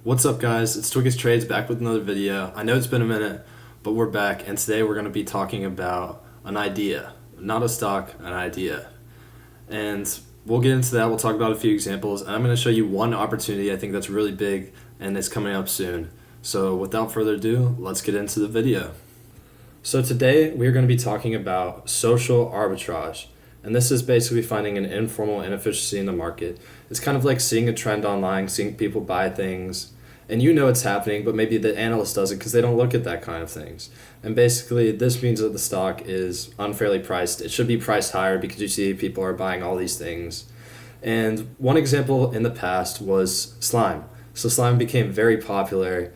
What's up, guys? It's Twiggus Trades back with another video. I know it's been a minute, but we're back, and today we're going to be talking about an idea. Not a stock, an idea. And we'll get into that. We'll talk about a few examples, and I'm going to show you one opportunity I think that's really big and it's coming up soon. So without further ado, let's get into the video. So today we're going to be talking about social arbitrage. And this is basically finding an informal inefficiency in the market. It's kind of like seeing a trend online, seeing people buy things, and you know it's happening, but maybe the analyst doesn't because they don't look at that kind of things. And basically, this means that the stock is unfairly priced. It should be priced higher because you see people are buying all these things. And one example in the past was slime. So slime became very popular,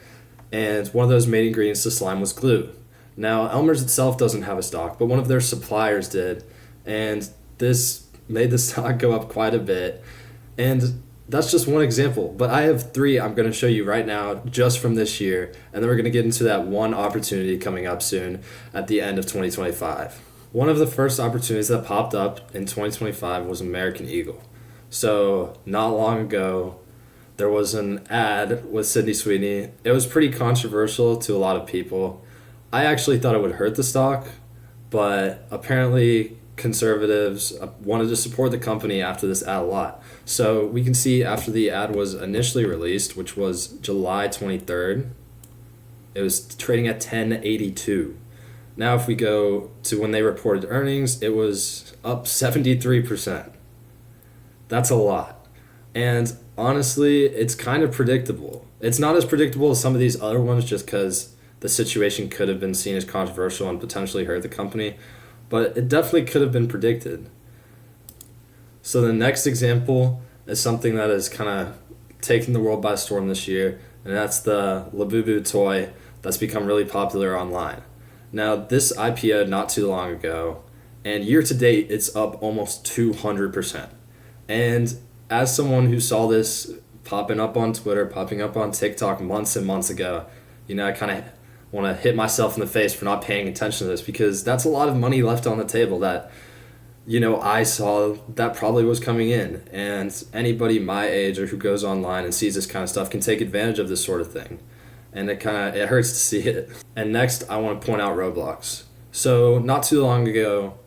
and one of those main ingredients to slime was glue. Now, Elmer's itself doesn't have a stock, but one of their suppliers did, and this made the stock go up quite a bit. And that's just one example, but I have three I'm going to show you right now just from this year, and then we're going to get into that one opportunity coming up soon at the end of 2025. One of the first opportunities that popped up in 2025 was American Eagle. So not long ago, there was an ad with Sydney Sweeney. It was pretty controversial to a lot of people. I actually thought it would hurt the stock, but apparently conservatives wanted to support the company after this ad a lot. So we can see after the ad was initially released, which was July 23rd, it was trading at 1082. Now if we go to when they reported earnings, it was up 73%. That's a lot. And honestly, it's kind of predictable. It's not as predictable as some of these other ones just because the situation could have been seen as controversial and potentially hurt the company, but it definitely could have been predicted. So the next example is something that has kind of taken the world by storm this year, and that's the Labubu toy that's become really popular online. Now, this IPO'd not too long ago, and year to date, it's up almost 200%. And as someone who saw this popping up on Twitter, popping up on TikTok months and months ago, I kind of want to hit myself in the face for not paying attention to this because that's a lot of money left on the table that, I saw that probably was coming in. And anybody my age or who goes online and sees this kind of stuff can take advantage of this sort of thing. And it hurts to see it. And next, I want to point out Roblox. So not too long ago,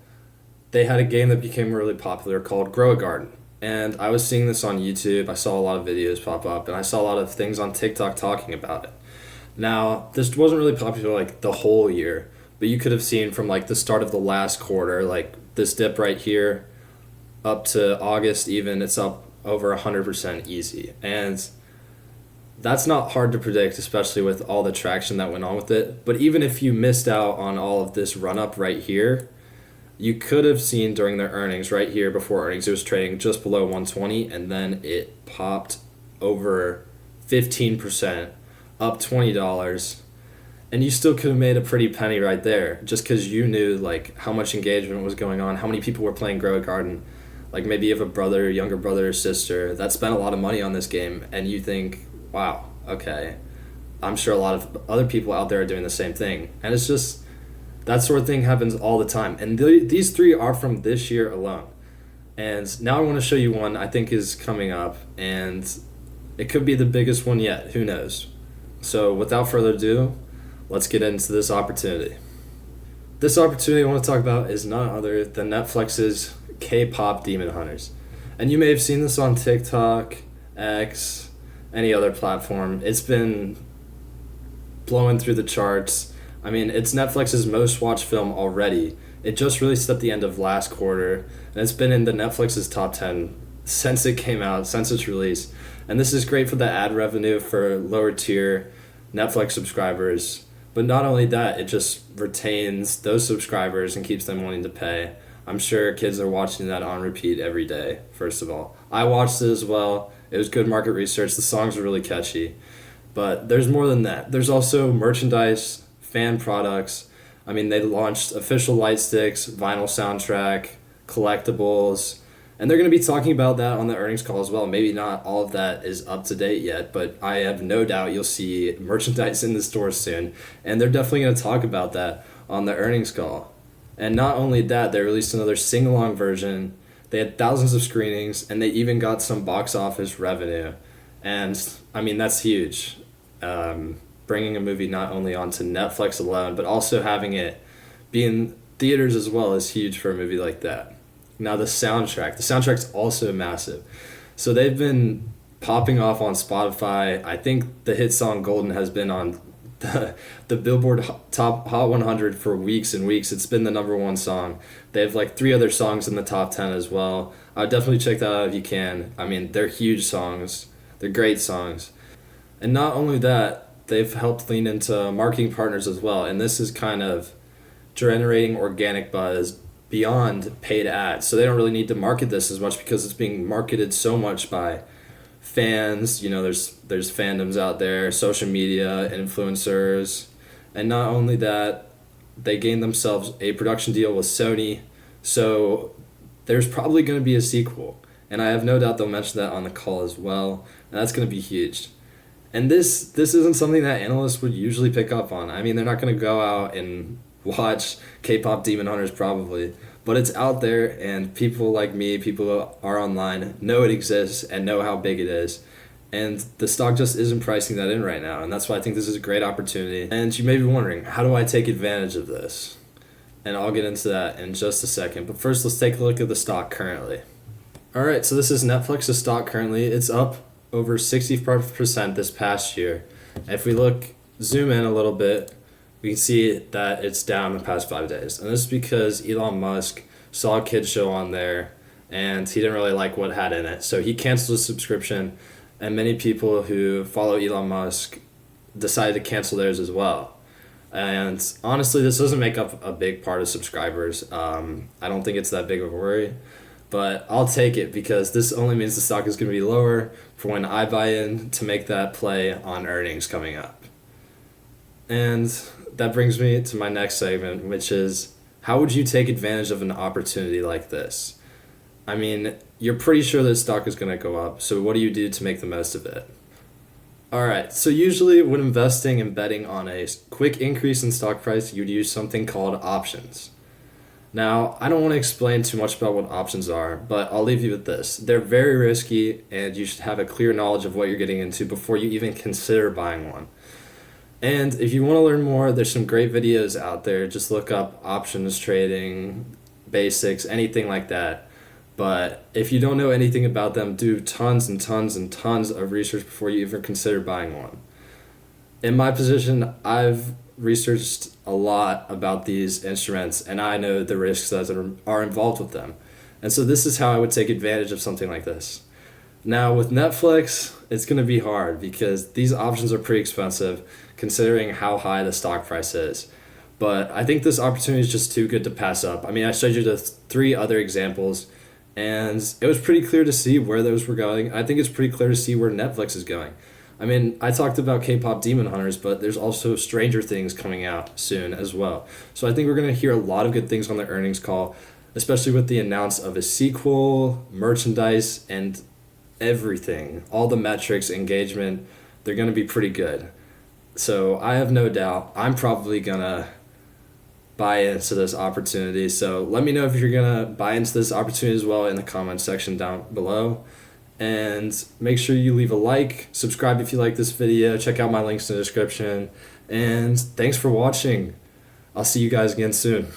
they had a game that became really popular called Grow a Garden. And I was seeing this on YouTube. I saw a lot of videos pop up, and I saw a lot of things on TikTok talking about it. Now, this wasn't really popular like the whole year, but you could have seen from like the start of the last quarter, like this dip right here, up to August even, it's up over 100% easy. And that's not hard to predict, especially with all the traction that went on with it. But even if you missed out on all of this run up right here, you could have seen during their earnings right here before earnings, it was trading just below 120, and then it popped over 15%. Up $20, and you still could have made a pretty penny right there just because you knew like how much engagement was going on, how many people were playing Grow a Garden. Like maybe you have a brother, younger brother or sister that spent a lot of money on this game, and you think, wow, okay, I'm sure a lot of other people out there are doing the same thing. And it's just that sort of thing happens all the time. And these three are from this year alone. And now I want to show you one I think is coming up, and it could be the biggest one yet. Who knows? So without further ado, let's get into this opportunity. This opportunity I want to talk about is none other than Netflix's K-pop Demon Hunters. And you may have seen this on TikTok, X, any other platform. It's been blowing through the charts. I mean, it's Netflix's most watched film already. It just released at the end of last quarter, and it's been in the Netflix's top 10 since it came out, since its release. And this is great for the ad revenue for lower tier Netflix subscribers. But not only that, it just retains those subscribers and keeps them wanting to pay. I'm sure kids are watching that on repeat every day, first of all. I watched it as well. It was good market research. The songs were really catchy. But there's more than that. There's also merchandise, fan products. I mean, they launched official light sticks, vinyl soundtrack, collectibles. And they're going to be talking about that on the earnings call as well. Maybe not all of that is up to date yet, but I have no doubt you'll see merchandise in the stores soon. And they're definitely going to talk about that on the earnings call. And not only that, they released another sing-along version. They had thousands of screenings, and they even got some box office revenue. And I mean, that's huge. Bringing a movie not only onto Netflix alone, but also having it be in theaters as well is huge for a movie like that. Now the soundtrack's also massive. So they've been popping off on Spotify. I think the hit song Golden has been on the Billboard Top Hot 100 for weeks and weeks. It's been the number one song. They have like 3 other songs in the top 10 as well. I would definitely check that out if you can. I mean, they're huge songs. They're great songs. And not only that, they've helped lean into marketing partners as well. And this is kind of generating organic buzz beyond paid ads. So they don't really need to market this as much because it's being marketed so much by fans. You know, there's fandoms out there, social media, influencers. And not only that, they gained themselves a production deal with Sony. So there's probably going to be a sequel. And I have no doubt they'll mention that on the call as well. And that's going to be huge. And this isn't something that analysts would usually pick up on. I mean, they're not going to go out and watch K-pop Demon Hunters probably, but it's out there, and people like me, people who are online, know it exists and know how big it is. And the stock just isn't pricing that in right now, and that's why I think this is a great opportunity. And you may be wondering, how do I take advantage of this? And I'll get into that in just a second. But first, let's take a look at the stock currently. All right, so this is Netflix's stock currently. It's up over 65% this past year. And if we zoom in a little bit, we can see that it's down the past 5 days. And this is because Elon Musk saw a kid's show on there and he didn't really like what it had in it. So he canceled his subscription, and many people who follow Elon Musk decided to cancel theirs as well. And honestly, this doesn't make up a big part of subscribers. I don't think it's that big of a worry, but I'll take it because this only means the stock is going to be lower for when I buy in to make that play on earnings coming up. And that brings me to my next segment, which is, how would you take advantage of an opportunity like this? I mean, you're pretty sure that stock is going to go up, so what do you do to make the most of it? Alright, so usually when investing and betting on a quick increase in stock price, you'd use something called options. Now, I don't want to explain too much about what options are, but I'll leave you with this. They're very risky, and you should have a clear knowledge of what you're getting into before you even consider buying one. And if you want to learn more, there's some great videos out there. Just look up options trading, basics, anything like that. But if you don't know anything about them, do tons and tons and tons of research before you even consider buying one. In my position, I've researched a lot about these instruments, and I know the risks that are involved with them. And so this is how I would take advantage of something like this. Now, with Netflix, it's going to be hard because these options are pretty expensive considering how high the stock price is. But I think this opportunity is just too good to pass up. I mean, I showed you the 3 other examples, and it was pretty clear to see where those were going. I think it's pretty clear to see where Netflix is going. I mean, I talked about K-pop Demon Hunters, but there's also Stranger Things coming out soon as well. So I think we're going to hear a lot of good things on the earnings call, especially with the announce of a sequel, merchandise, and everything. All the metrics, engagement, they're going to be pretty good. So I have no doubt I'm probably going to buy into this opportunity. So let me know if you're going to buy into this opportunity as well in the comment section down below. And make sure you leave a like, subscribe if you like this video, check out my links in the description. And thanks for watching. I'll see you guys again soon.